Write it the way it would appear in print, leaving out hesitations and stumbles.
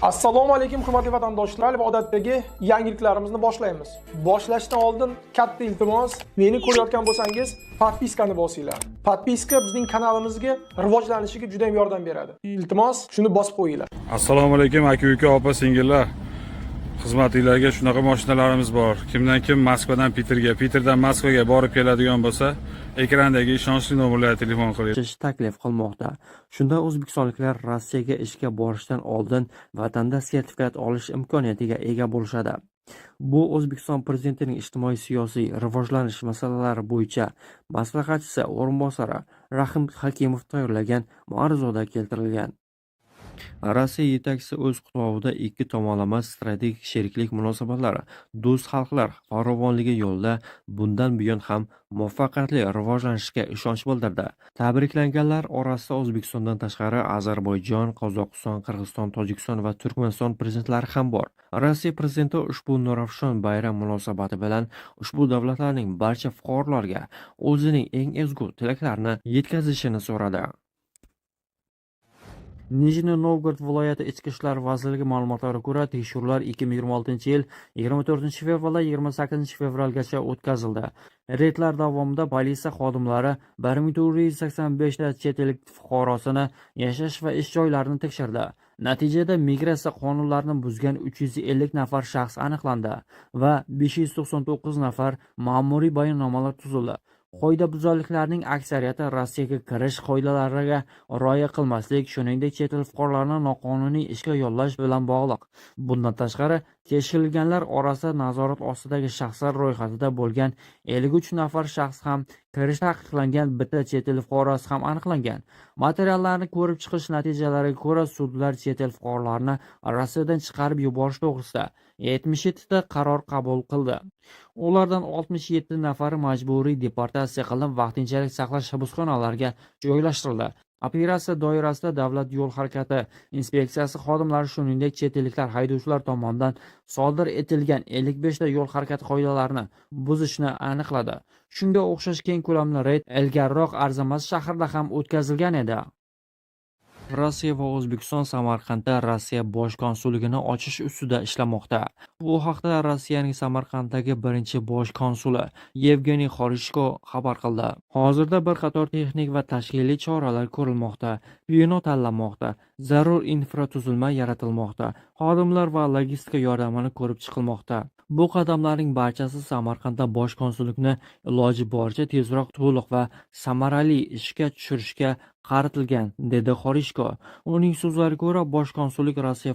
Assalomu alaykum hurmatli vatandoshlar va odatdagi yangiliklarimizni boshlaymiz. Boshlashdan oldin katta iltimos, meni ko'rayotgan bo'lsangiz, podpiskani bosinglar. Podpiska bizning kanalimizga rivojlanishiga juda ham yordam beradi. Iltimos, shuni bosib qo'yinglar. Assalomu alaykum aka-uka, opa-singillar. Xizmatingizga shunaqa mashinalarimiz bor. Kimdan kim Moskvadan Piterga, Piterdan Moskvaga borib keladigan bo'lsa, ekrandagi ishonchli nomerlarga telefon qiling. Taklif qilmoqda. Shunda o'zbekistonliklar Rossiyaga ishga borishdan oldin vatanda sertifikat olish imkoniyatiga ega bo'lishadi. Bu O'zbekiston Prezidentining ijtimoiy-siyosiy rivojlanish masalalari bo'yicha maslahatchisi o'rinbosari Rahim Hakimov tayyorlagan ma'ruzoda keltirilgan. Rossiya yetakchisi o'z xuطbasida ikki tomonlama strategik sheriklik munosabatlari, do'st xalqlar farovonligi yo'lida bundan buyon ham muvaffaqiyatli rivojlanishiga ishonch bildirdi. Tabriklanganlar orasida O'zbekistondan tashqari Ozarbayjon, Qozog'iston, Qirg'iziston, Tojikiston va Turkmaniston prezidentlari ham bor. Rossiya prezidenti ushbu nurafshon bayram munosabati bilan ushbu davlatlarning barcha fuqarolariga o'zining eng ezgu tilaklarini yetkazishini so'radi. Nijniy Novgorod viloyati Ichki ishlar vazirligi ma'lumotlariga ko'ra, tekshiruvlar 2026-yil 24-fevral 28-fevralgacha o'tkazildi. Reydlar davomida politsiya xodimlari 1485 ta chet el fuqarosini yashash va ish joylarini tekshirdi. Natijada migratsiya qonunlarini buzgan 350 nafar shaxs aniqlandi va 599 nafar ma'muriy bayonnomalar tuzildi. Qoidabuzarliklarning aksariyati Rossiyaga kirish qoidalariga rioya qilmaslik, shuningdek chet el fuqarolarini noqonuniy ishga yollash bilan bog'liq. Bundan tashqari, tekshirilganlar orasida nazorat ostidagi shaxslar ro'yxatida bo'lgan 53 nafar shaxs ham kirish taqiqlangan, bitta chet el fuqarosi ham aniqlangan. Materiallarni ko'rib chiqish natijalariga ko'ra, sudlar chet el fuqarolarini Rossiyadan chiqarib yuborish to'g'risida 77 ta qaror qabul qildi. Ulardan 67 nafari majburiy deportatsiya qilinib, vaqtinchalik saqlash hibsxonalariga joylashtirildi. Operatsiya doirasida Davlat yo'l harakati inspeksiyasi xodimlari, shuningdek chet elliklar haydovchilar tomonidan sodir etilgan 55 ta yo'l harakati qoidalarini buzishni aniqladi. Shunga o'xshash keng ko'lamli reyd ilgariroq Arzamas shahrida ham o'tkazilgan edi. Rossiya va O'zbekiston Samarqandda Rossiya bosh konsulligini ochish ustida ishlamoqda. Bu haqda Rossiyaning Samarqanddagi birinchi bosh konsuli Yevgeniy Xorishko xabar qildi. Hozirda bir qator texnik va tashkiliy choralar ko'rilmoqda, bino tanlanmoqda, zarur infratuzilma yaratilmoqda, xodimlar va logistika yordamini ko'rib chiqilmoqda. Bu qadamlarning barchasi Samarqandda bosh konsullikni iloji boricha tezroq, to'liq va samarali ishga tushirishga qaratilgan, dedi Xorishko. Uning so'zlariga ko'ra, bosh konsullik Rossiya